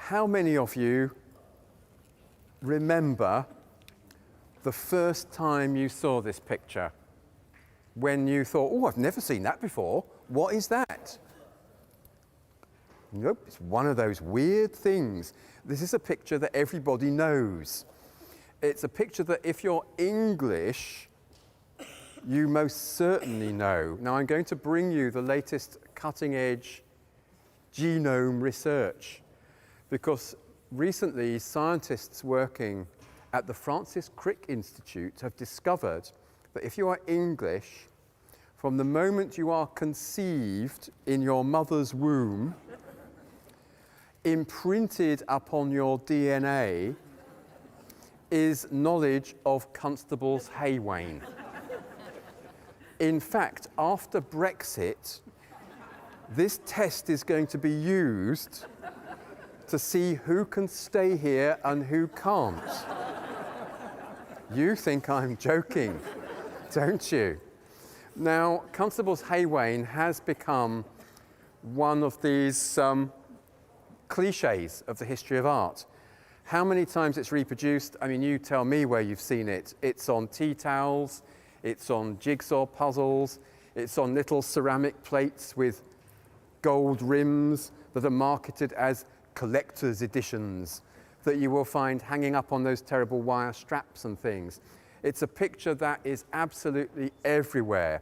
How many of you remember the first time you saw this picture? When you thought, oh, I've never seen that before. What is that? Nope, it's one of those weird things. This is a picture that everybody knows. It's a picture that if you're English, you most certainly know. Now I'm going to bring you the latest cutting-edge genome research, because recently scientists working at the Francis Crick Institute have discovered that if you are English, from the moment you are conceived in your mother's womb, imprinted upon your DNA is knowledge of Constable's haywain. In fact, after Brexit, this test is going to be used to see who can stay here and who can't. You think I'm joking, don't you? Now, Constable's haywain has become one of these cliches of the history of art. How many times it's reproduced? I mean, you tell me where you've seen it. It's on tea towels, it's on jigsaw puzzles, it's on little ceramic plates with gold rims that are marketed as collector's editions that you will find hanging up on those terrible wire straps and things. It's a picture that is absolutely everywhere.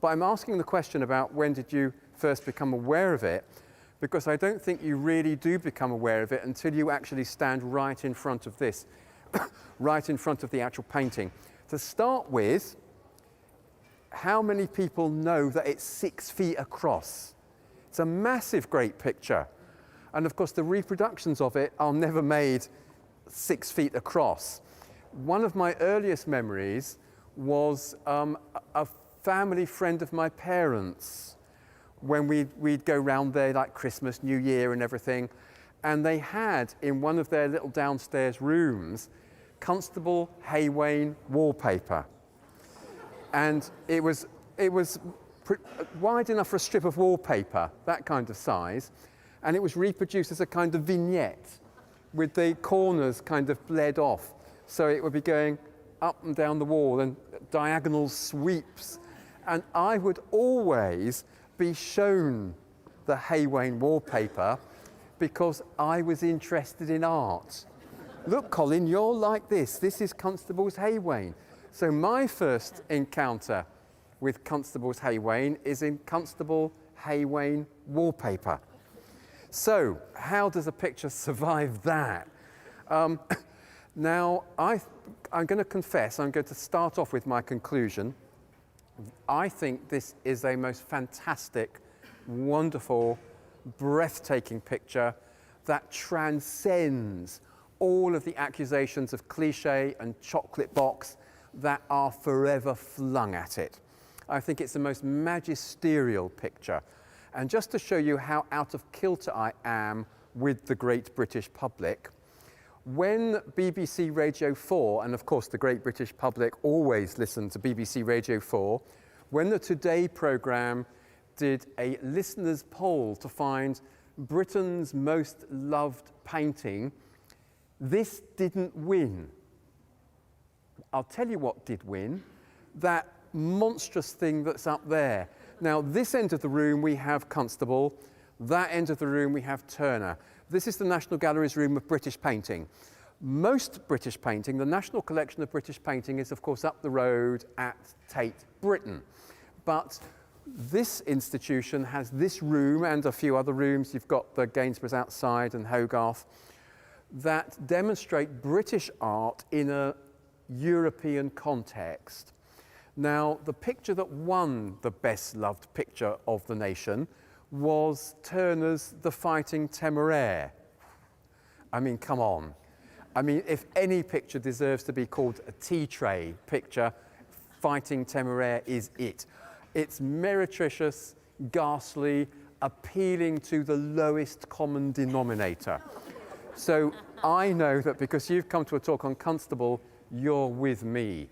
But I'm asking the question about when did you first become aware of it, because I don't think you really do become aware of it until you actually stand right in front of this, right in front of the actual painting. To start with, how many people know that it's 6 feet across? It's a massive, great picture. And of course, the reproductions of it are never made 6 feet across. One of my earliest memories was a family friend of my parents, when we'd go round there like Christmas, New Year and everything, and they had in one of their little downstairs rooms Constable haywain wallpaper. And it was wide enough for a strip of wallpaper, that kind of size, and it was reproduced as a kind of vignette with the corners kind of bled off. So it would be going up and down the wall and diagonal sweeps. And I would always be shown the haywain wallpaper because I was interested in art. Look, Colin, you're like this. This is Constable's haywain. So my first encounter with Constable's haywain is in Constable haywain wallpaper. So how does a picture survive that? Now, I'm going to confess, I'm going to start off with my conclusion. I think this is a most fantastic, wonderful, breathtaking picture that transcends all of the accusations of cliché and chocolate box that are forever flung at it. I think it's the most magisterial picture. And just to show you how out of kilter I am with the great British public, when BBC Radio 4, and of course the great British public always listen to BBC Radio 4, when the Today programme did a listeners' poll to find Britain's most loved painting, this didn't win. I'll tell you what did win, that monstrous thing that's up there. Now, this end of the room we have Constable, that end of the room we have Turner. This is the National Gallery's room of British painting. Most British painting, the National Collection of British Painting, is of course up the road at Tate Britain. But this institution has this room and a few other rooms. You've got the Gainsboroughs outside and Hogarth that demonstrate British art in a European context. Now, the picture that won the best loved picture of the nation was Turner's The Fighting Temeraire. I mean, come on. I mean, if any picture deserves to be called a tea tray picture, Fighting Temeraire is it. It's meretricious, ghastly, appealing to the lowest common denominator. So I know that because you've come to a talk on Constable, you're with me.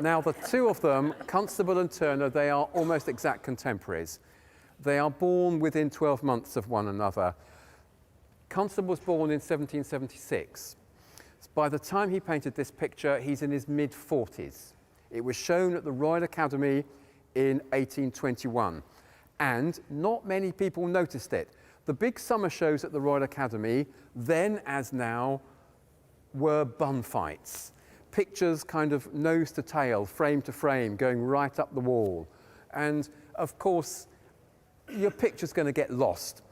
Now, the two of them, Constable and Turner, they are almost exact contemporaries. They are born within 12 months of one another. Constable was born in 1776. By the time he painted this picture, he's in his mid-40s. It was shown at the Royal Academy in 1821, and not many people noticed it. The big summer shows at the Royal Academy, then as now, were bun fights. Pictures kind of nose to tail, frame to frame, going right up the wall. And of course, your picture's going to get lost.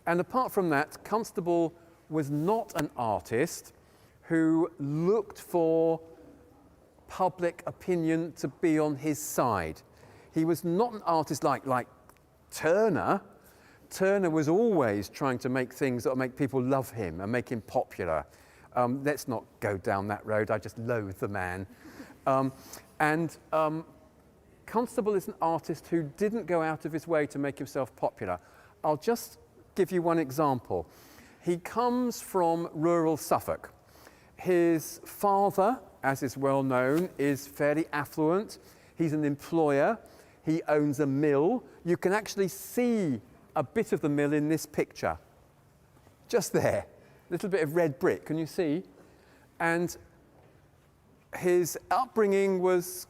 And apart from that, Constable was not an artist who looked for public opinion to be on his side. He was not an artist like Turner. Turner was always trying to make things that would make people love him and make him popular. Let's not go down that road. I just loathe the man. Constable is an artist who didn't go out of his way to make himself popular. I'll just give you one example. He comes from rural Suffolk. His father, as is well known, is fairly affluent. He's an employer. He owns a mill. You can actually see a bit of the mill in this picture. Just there. A little bit of red brick, can you see? And his upbringing was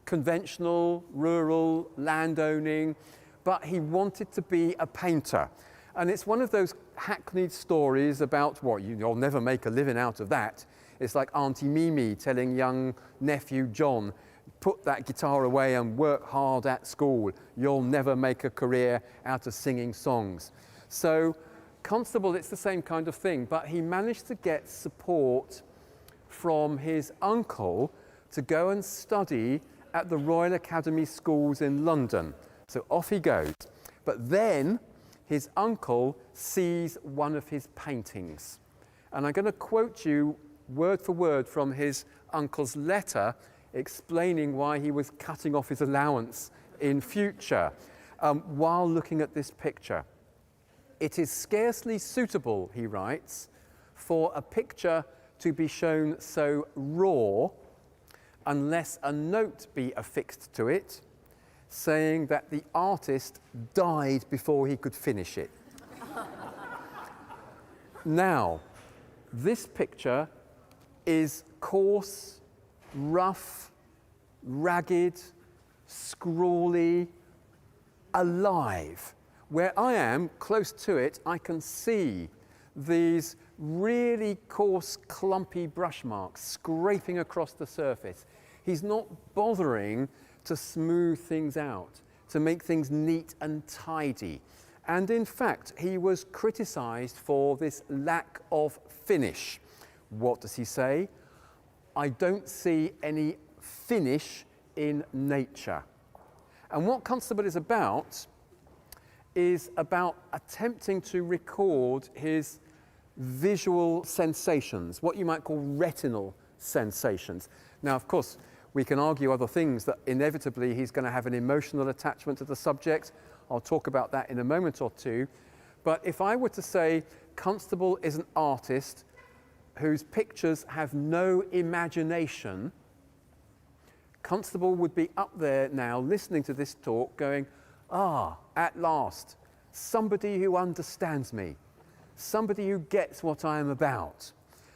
conventional, rural, landowning, but he wanted to be a painter. And it's one of those hackneyed stories about what, you'll never make a living out of that. It's like Auntie Mimi telling young nephew John, put that guitar away and work hard at school. You'll never make a career out of singing songs. So Constable, it's the same kind of thing, but he managed to get support from his uncle to go and study at the Royal Academy schools in London. So off he goes. But then his uncle sees one of his paintings. And I'm going to quote you word for word from his uncle's letter explaining why he was cutting off his allowance in future while looking at this picture. It is scarcely suitable, he writes, for a picture to be shown so raw unless a note be affixed to it saying that the artist died before he could finish it. Now, this picture is coarse, rough, ragged, scrawly, alive. Where I am, close to it, I can see these really coarse, clumpy brush marks scraping across the surface. He's not bothering to smooth things out, to make things neat and tidy. And in fact, he was criticised for this lack of finish. What does he say? I don't see any finish in nature. And what Constable is about attempting to record his visual sensations, what you might call retinal sensations. Now, of course, we can argue other things that inevitably he's going to have an emotional attachment to the subject. I'll talk about that in a moment or two. But if I were to say Constable is an artist whose pictures have no imagination, Constable would be up there now listening to this talk going, at last, somebody who understands me, somebody who gets what I am about.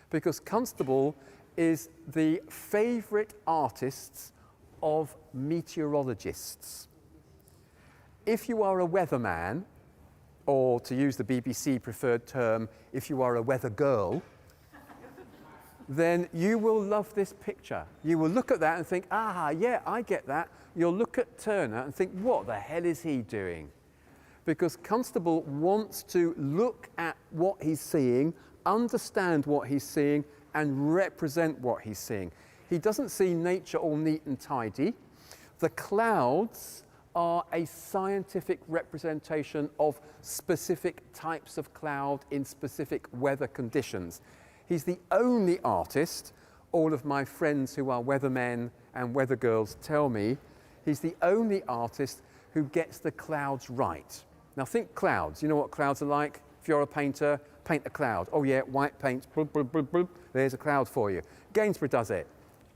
Because Constable is the favourite artist of meteorologists. If you are a weatherman, or to use the BBC preferred term, if you are a weather girl, then you will love this picture. You will look at that and think, yeah, I get that. You'll look at Turner and think, what the hell is he doing? Because Constable wants to look at what he's seeing, understand what he's seeing, and represent what he's seeing. He doesn't see nature all neat and tidy. The clouds are a scientific representation of specific types of cloud in specific weather conditions. He's the only artist, all of my friends who are weathermen and weather girls tell me, he's the only artist who gets the clouds right. Now think clouds, you know what clouds are like? If you're a painter, paint a cloud. Oh yeah, white paint, bloop, bloop, bloop, bloop. There's a cloud for you. Gainsborough does it,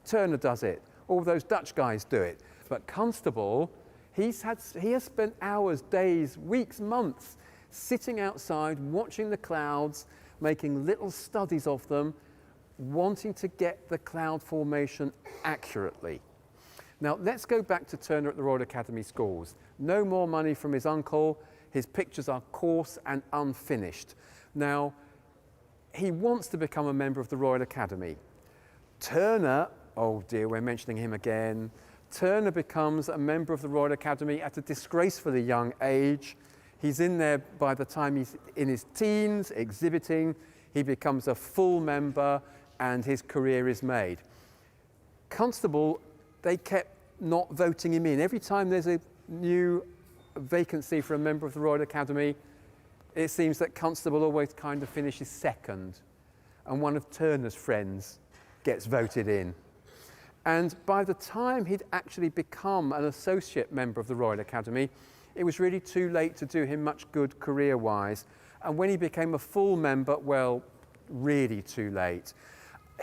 Turner does it, all those Dutch guys do it. But Constable, he has spent hours, days, weeks, months sitting outside watching the clouds, making little studies of them, wanting to get the cloud formation accurately. Now let's go back to Turner at the Royal Academy Schools. No more money from his uncle. His pictures are coarse and unfinished. Now, he wants to become a member of the Royal Academy. Turner, oh dear, we're mentioning him again. Turner becomes a member of the Royal Academy at a disgracefully young age. He's in there by the time he's in his teens, exhibiting. He becomes a full member and his career is made. Constable, they kept not voting him in. Every time there's a new vacancy for a member of the Royal Academy, it seems that Constable always kind of finishes second, and one of Turner's friends gets voted in. And by the time he'd actually become an associate member of the Royal Academy, it was really too late to do him much good career-wise. And when he became a full member, well, really too late.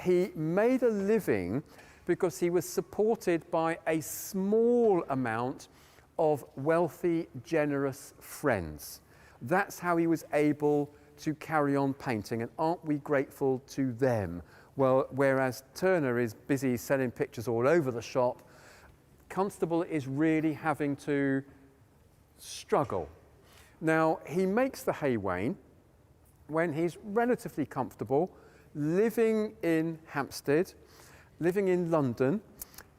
He made a living because he was supported by a small amount of wealthy, generous friends. That's how he was able to carry on painting, and aren't we grateful to them? Well, whereas Turner is busy selling pictures all over the shop, Constable is really having to struggle. Now, he makes the hay wane when he's relatively comfortable, living in Hampstead, living in London,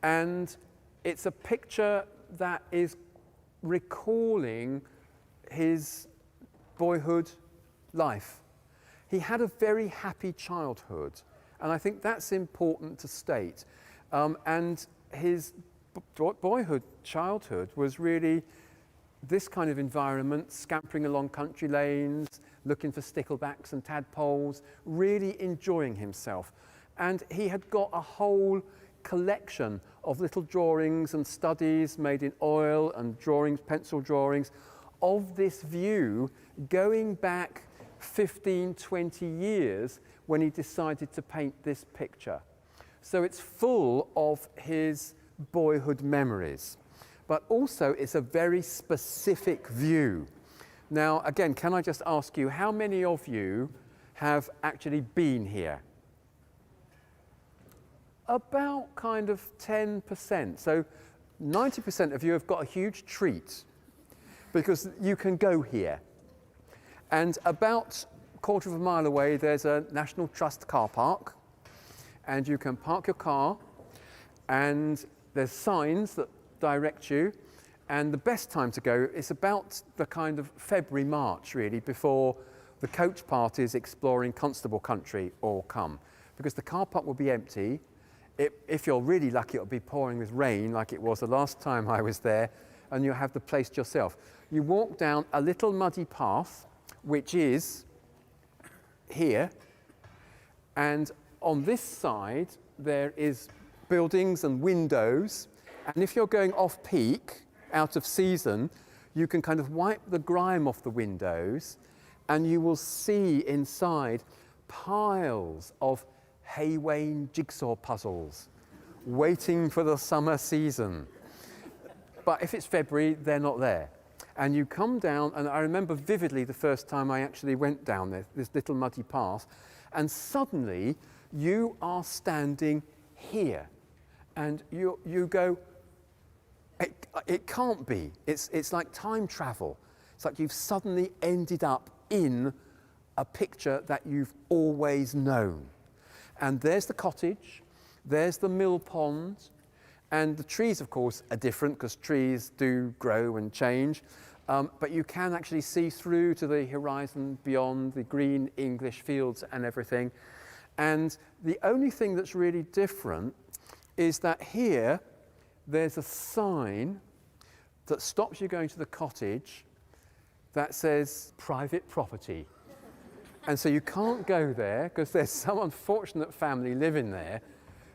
and it's a picture that is recalling his boyhood life. He had a very happy childhood, and I think that's important to state. And his childhood was really this kind of environment, scampering along country lanes, looking for sticklebacks and tadpoles, really enjoying himself. And he had got a whole collection of little drawings and studies made in oil and drawings, pencil drawings, of this view going back 15, 20 years when he decided to paint this picture. So it's full of his boyhood memories, but also it's a very specific view. Now, again, can I just ask you, how many of you have actually been here? About kind of 10%. So 90% of you have got a huge treat because you can go here. And about a quarter of a mile away, there's a National Trust car park, and you can park your car, and there's signs that direct you. And the best time to go is about the kind of February, March, really, before the coach parties exploring Constable country all come, because the car park will be empty. If you're really lucky, it'll be pouring with rain like it was the last time I was there, and you'll have the place to yourself. You walk down a little muddy path, which is here, and on this side there is buildings and windows, and if you're going off peak, out of season, you can kind of wipe the grime off the windows, and you will see inside piles of hay wane jigsaw puzzles waiting for the summer season. But if it's February, they're not there. And you come down, and I remember vividly the first time I actually went down there, this little muddy path, and suddenly you are standing here, and you go, it can't be. It's like time travel. It's like you've suddenly ended up in a picture that you've always known. And there's the cottage, there's the mill pond, and the trees, of course, are different because trees do grow and change. But you can actually see through to the horizon beyond the green English fields and everything. And the only thing that's really different is that here there's a sign that stops you going to the cottage that says private property. And so you can't go there because there's some unfortunate family living there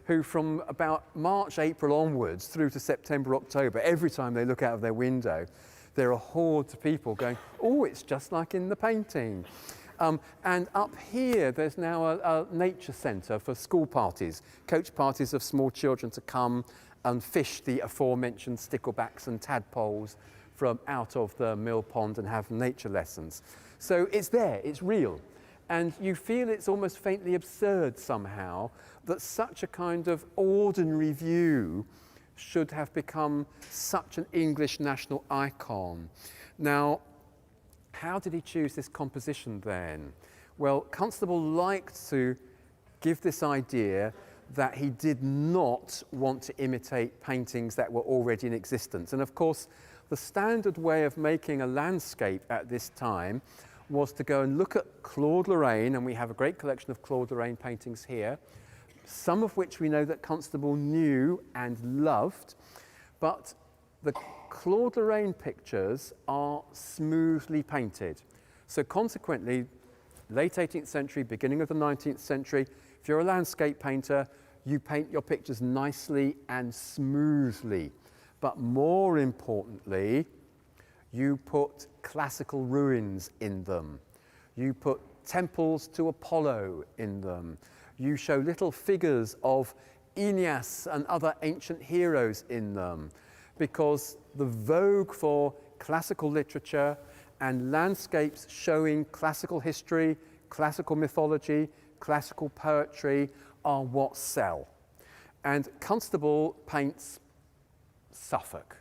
who from about March, April onwards through to September, October, every time they look out of their window, there are hordes of people going, oh, it's just like in the painting. And up here, there's now a nature centre for school parties, coach parties of small children to come and fish the aforementioned sticklebacks and tadpoles from out of the mill pond and have nature lessons. So it's there, it's real. And you feel it's almost faintly absurd somehow that such a kind of ordinary view should have become such an English national icon. Now, how did he choose this composition then? Well, Constable liked to give this idea that he did not want to imitate paintings that were already in existence. And of course, the standard way of making a landscape at this time was to go and look at Claude Lorraine, and we have a great collection of Claude Lorraine paintings here, some of which we know that Constable knew and loved, but the Claude Lorraine pictures are smoothly painted. So consequently, late 18th century, beginning of the 19th century, if you're a landscape painter, you paint your pictures nicely and smoothly. But more importantly, you put classical ruins in them. You put temples to Apollo in them. You show little figures of Aeneas and other ancient heroes in them, because the vogue for classical literature and landscapes showing classical history, classical mythology, classical poetry are what sell. And Constable paints Suffolk.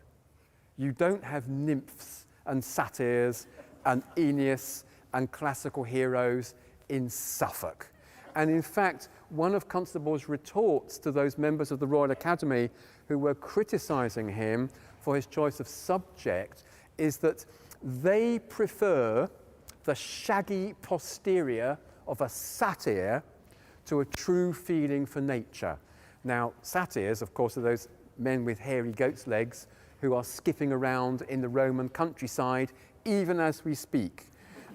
You don't have nymphs and satyrs and Aeneas and classical heroes in Suffolk. And in fact, one of Constable's retorts to those members of the Royal Academy who were criticising him for his choice of subject is that they prefer the shaggy posterior of a satyr to a true feeling for nature. Now, satyrs, of course, are those men with hairy goat's legs who are skipping around in the Roman countryside, even as we speak.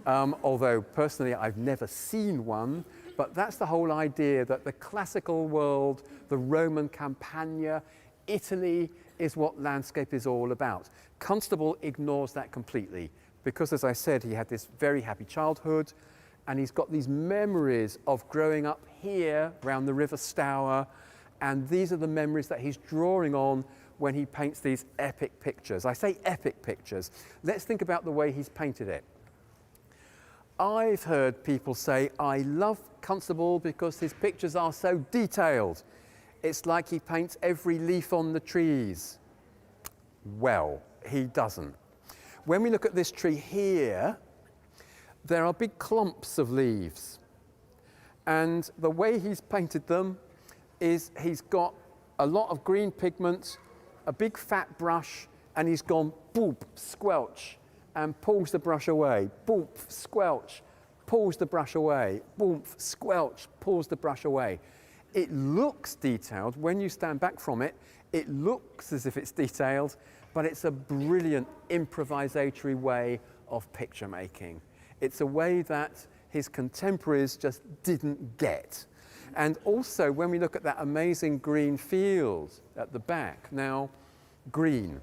Although, personally, I've never seen one, but that's the whole idea that the classical world, the Roman Campagna, Italy is what landscape is all about. Constable ignores that completely because, as I said, he had this very happy childhood and he's got these memories of growing up here around the River Stour, and these are the memories that he's drawing on when he paints these epic pictures. I say epic pictures. Let's think about the way he's painted it. I've heard people say, I love Constable because his pictures are so detailed. It's like he paints every leaf on the trees. Well, he doesn't. When we look at this tree here, there are big clumps of leaves. And the way he's painted them is he's got a lot of green pigment, a big fat brush, and he's gone boop, squelch, and pulls the brush away, boop, squelch, pulls the brush away, boom, squelch, pulls the brush away. It looks detailed. When you stand back from it, it looks as if it's detailed, but it's a brilliant improvisatory way of picture making. It's a way that his contemporaries just didn't get. And also, when we look at that amazing green field at the back, now, green.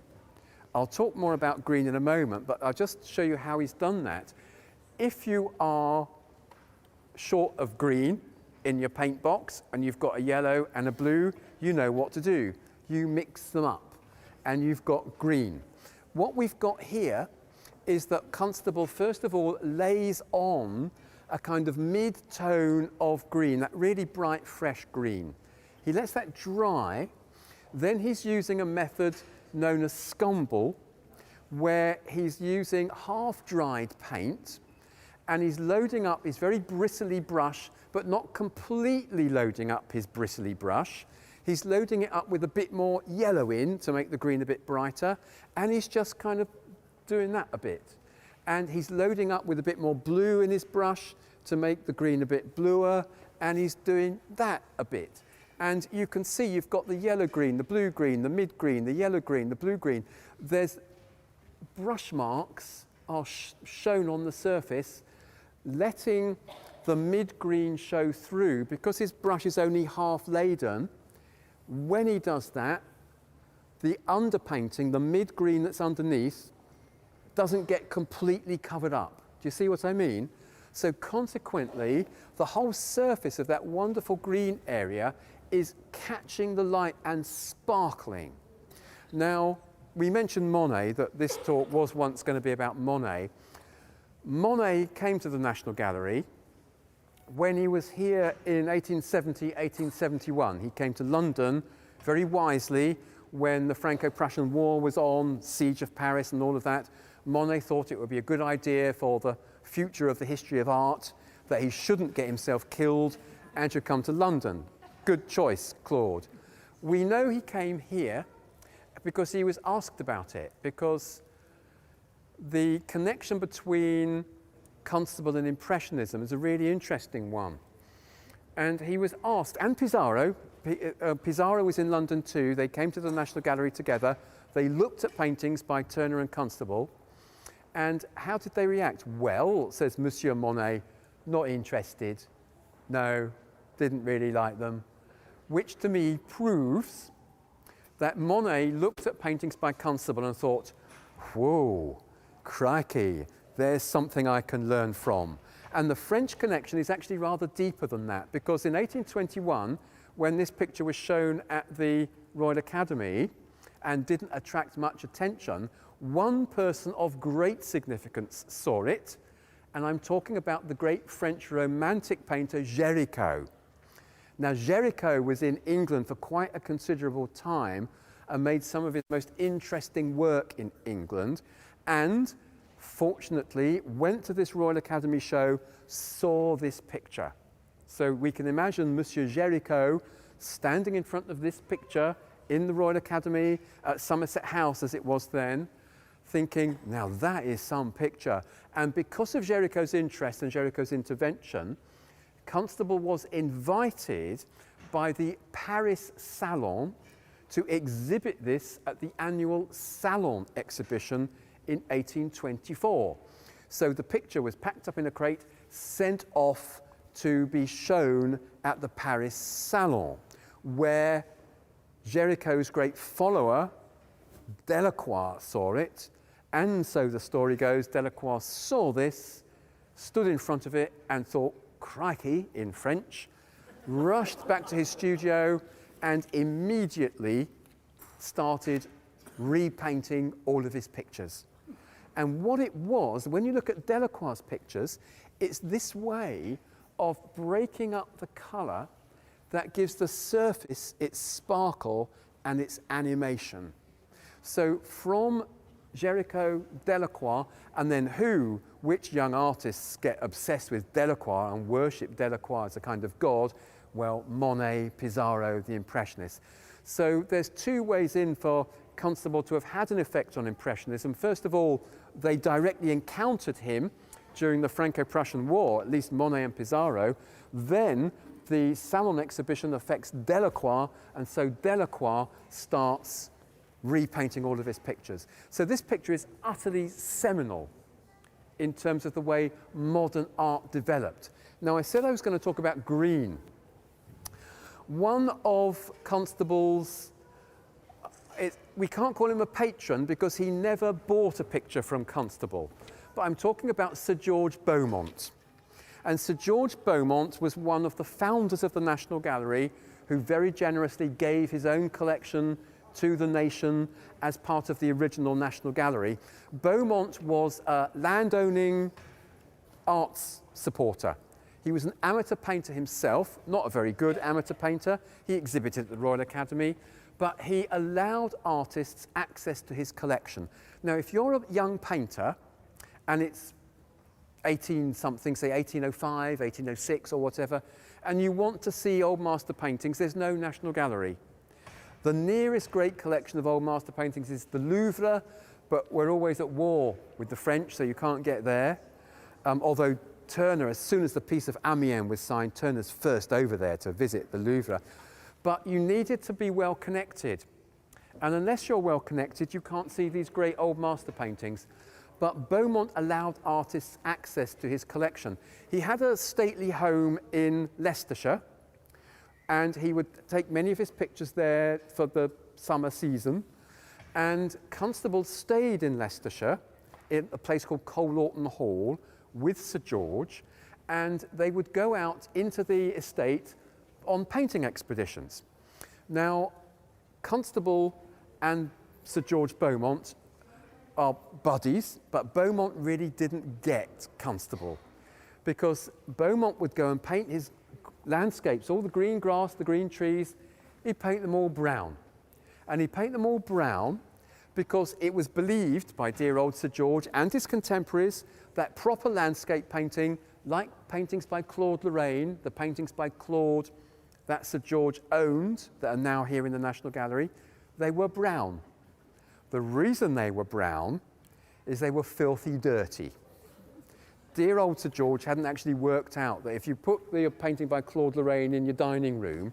I'll talk more about green in a moment, but I'll just show you how he's done that. If you are short of green in your paint box and you've got a yellow and a blue, you know what to do. You mix them up and you've got green. What we've got here is that Constable, first of all, lays on a kind of mid-tone of green, that really bright, fresh green. He lets that dry. Then he's using a method known as scumble, where he's using half-dried paint, and he's loading up his very bristly brush, but not completely loading up his bristly brush. He's loading it up with a bit more yellow in to make the green a bit brighter, and he's just kind of doing that a bit. And he's loading up with a bit more blue in his brush to make the green a bit bluer, and he's doing that a bit. And you can see you've got the yellow green, the blue green, the mid green, the yellow green, the blue green. There's brush marks are shown on the surface, letting the mid green show through because his brush is only half laden. When he does that, the underpainting, the mid green that's underneath, doesn't get completely covered up. Do you see what I mean? So consequently, the whole surface of that wonderful green area is catching the light and sparkling. Now, we mentioned Monet, that this talk was once going to be about Monet. Monet came to the National Gallery when he was here in 1870, 1871. He came to London very wisely when the Franco-Prussian War was on, siege of Paris and all of that. Monet thought it would be a good idea for the future of the history of art that he shouldn't get himself killed and should come to London. Good choice, Claude. We know he came here because he was asked about it, because the connection between Constable and Impressionism is a really interesting one. And he was asked, and Pissarro, Pissarro was in London too. They came to the National Gallery together. They looked at paintings by Turner and Constable. And how did they react? Well, says Monsieur Monet, not interested. No, didn't really like them. Which to me proves that Monet looked at paintings by Constable and thought, whoa, crikey, there's something I can learn from. And the French connection is actually rather deeper than that, because in 1821, when this picture was shown at the Royal Academy and didn't attract much attention, one person of great significance saw it, and I'm talking about the great French Romantic painter Géricault. Now, Géricault was in England for quite a considerable time and made some of his most interesting work in England, and fortunately went to this Royal Academy show, saw this picture. So we can imagine Monsieur Géricault standing in front of this picture in the Royal Academy at Somerset House, as it was then, thinking, now that is some picture. And because of Géricault's interest and Géricault's intervention, Constable was invited by the Paris Salon to exhibit this at the annual Salon exhibition in 1824. So the picture was packed up in a crate, sent off to be shown at the Paris Salon, where Géricault's great follower, Delacroix, saw it. And so the story goes, Delacroix saw this, stood in front of it and thought, crikey, in French, rushed back to his studio and immediately started repainting all of his pictures. And what it was, when you look at Delacroix's pictures, it's this way of breaking up the colour that gives the surface its sparkle and its animation. So from Géricault, Delacroix, and then which young artists get obsessed with Delacroix and worship Delacroix as a kind of god? Well, Monet, Pissarro, the Impressionists. So there's two ways in for Constable to have had an effect on Impressionism. First of all, they directly encountered him during the Franco-Prussian War, at least Monet and Pissarro. Then the Salon exhibition affects Delacroix, and so Delacroix starts repainting all of his pictures. So this picture is utterly seminal in terms of the way modern art developed. Now, I said I was going to talk about green. One of Constable's, we can't call him a patron because he never bought a picture from Constable, but I'm talking about Sir George Beaumont. And Sir George Beaumont was one of the founders of the National Gallery, who very generously gave his own collection to the nation as part of the original National Gallery. Beaumont was a landowning arts supporter. He was an amateur painter himself, not a very good amateur painter. He exhibited at the Royal Academy, but he allowed artists access to his collection. Now, if you're a young painter and it's 18-something, say 1805, 1806 or whatever, and you want to see old master paintings, there's no National Gallery. The nearest great collection of old master paintings is the Louvre, but we're always at war with the French, so you can't get there. Although Turner, as soon as the Peace of Amiens was signed, Turner's first over there to visit the Louvre. But you needed to be well connected. And unless you're well connected, you can't see these great old master paintings. But Beaumont allowed artists access to his collection. He had a stately home in Leicestershire, and he would take many of his pictures there for the summer season. And Constable stayed in Leicestershire in a place called Colalton Hall with Sir George, and they would go out into the estate on painting expeditions. Now, Constable and Sir George Beaumont are buddies, but Beaumont really didn't get Constable. because Beaumont would go and paint his landscapes, all the green grass, the green trees, he'd paint them all brown. And he'd paint them all brown because it was believed by dear old Sir George and his contemporaries that proper landscape painting, like paintings by Claude Lorraine, the paintings by Claude that Sir George owned, that are now here in the National Gallery, they were brown. The reason they were brown is they were filthy dirty. Dear old Sir George hadn't actually worked out that if you put the painting by Claude Lorraine in your dining room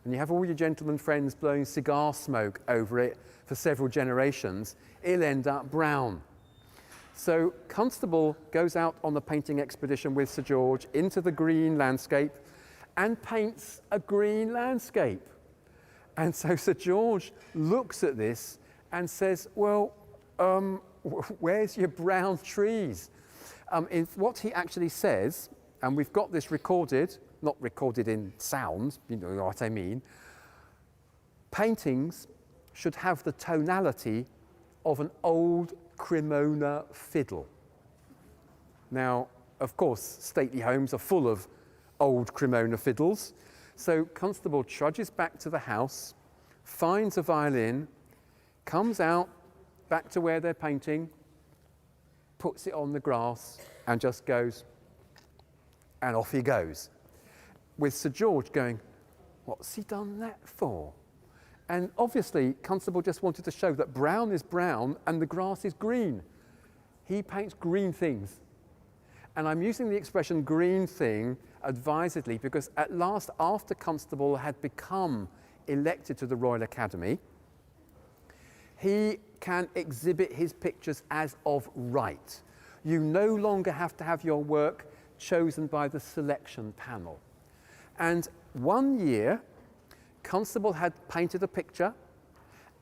and you have all your gentlemen friends blowing cigar smoke over it for several generations, it'll end up brown. So Constable goes out on the painting expedition with Sir George into the green landscape and paints a green landscape. And so Sir George looks at this and says, well, where's your brown trees? What he actually says, and we've got this recorded, not recorded in sound, you know what I mean, paintings should have the tonality of an old Cremona fiddle. Now, of course, stately homes are full of old Cremona fiddles, so Constable trudges back to the house, finds a violin, comes out back to where they're painting, puts it on the grass and just goes, and off he goes. With Sir George going, what's he done that for? And obviously, Constable just wanted to show that brown is brown and the grass is green. He paints green things. And I'm using the expression green thing advisedly because at last, after Constable had become elected to the Royal Academy, he can exhibit his pictures as of right. You no longer have to have your work chosen by the selection panel. And one year, Constable had painted a picture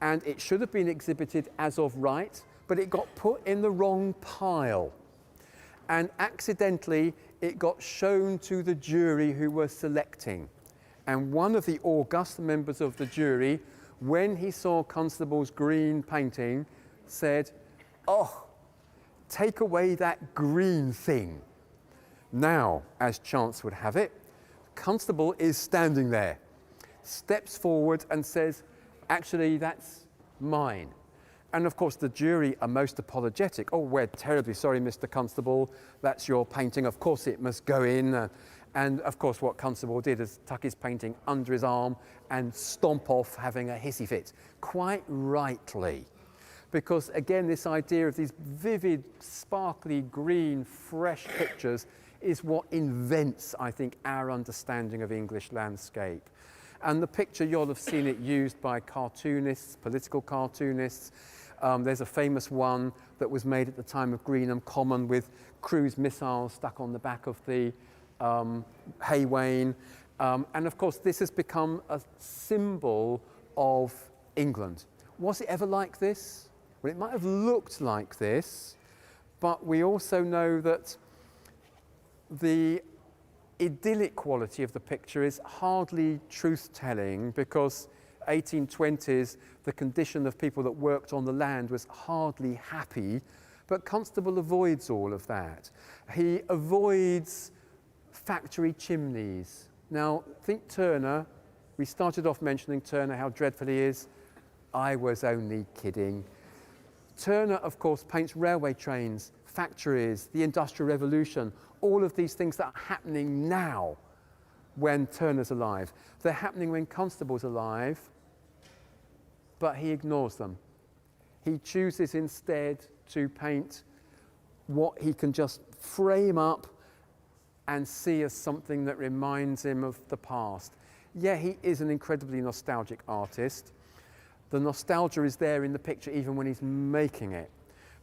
and it should have been exhibited as of right, but it got put in the wrong pile. And accidentally, it got shown to the jury who were selecting. And one of the august members of the jury, when he saw Constable's green painting, said, oh, take away that green thing. Now, as chance would have it, Constable is standing there, steps forward and says, actually, that's mine. And of course, the jury are most apologetic. Oh, we're terribly sorry, Mr. Constable, that's your painting. Of course, it must go in. And of course, what Constable did is tuck his painting under his arm and stomp off having a hissy fit, quite rightly. Because again, this idea of these vivid, sparkly, green, fresh pictures is what invents, I think, our understanding of English landscape. And the picture, you'll have seen it used by cartoonists, political cartoonists. There's a famous one that was made at the time of Greenham Common with cruise missiles stuck on the back of the hay wain. And of course, this has become a symbol of England. Was it ever like this? Well, it might have looked like this, but we also know that the idyllic quality of the picture is hardly truth-telling because 1820s, the condition of people that worked on the land was hardly happy, but Constable avoids all of that. He avoids factory chimneys. Now, think Turner. We started off mentioning Turner, how dreadful he is. I was only kidding. Turner, of course, paints railway trains, factories, the Industrial Revolution, all of these things that are happening now when Turner's alive. They're happening when Constable's alive, but he ignores them. He chooses instead to paint what he can just frame up and see as something that reminds him of the past. Yeah, he is an incredibly nostalgic artist. The nostalgia is there in the picture even when he's making it.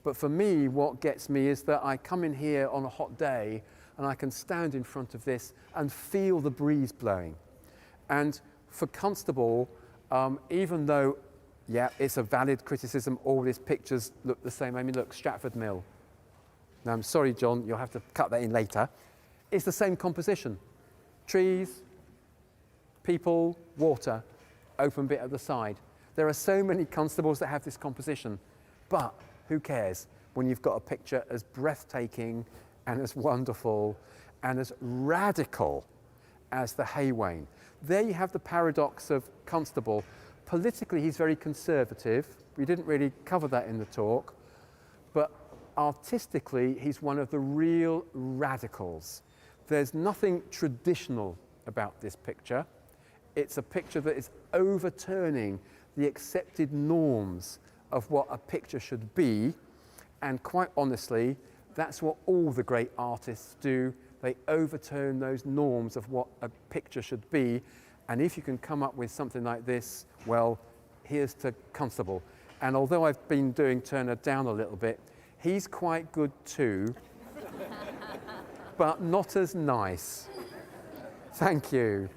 But for me, what gets me is that I come in here on a hot day and I can stand in front of this and feel the breeze blowing. And for Constable, even though, yeah, it's a valid criticism, all his pictures look the same. I mean, look, Stratford Mill. Now, I'm sorry, John, you'll have to cut that in later. It's the same composition. Trees, people, water, open bit at the side. There are so many Constables that have this composition, but who cares when you've got a picture as breathtaking and as wonderful and as radical as the Haywain. There you have the paradox of Constable. Politically, he's very conservative. We didn't really cover that in the talk, but artistically, he's one of the real radicals. There's nothing traditional about this picture. It's a picture that is overturning the accepted norms of what a picture should be, and quite honestly, that's what all the great artists do. They overturn those norms of what a picture should be, and if you can come up with something like this, well, here's to Constable. And although I've been doing Turner down a little bit, he's quite good too, but not as nice. Thank you.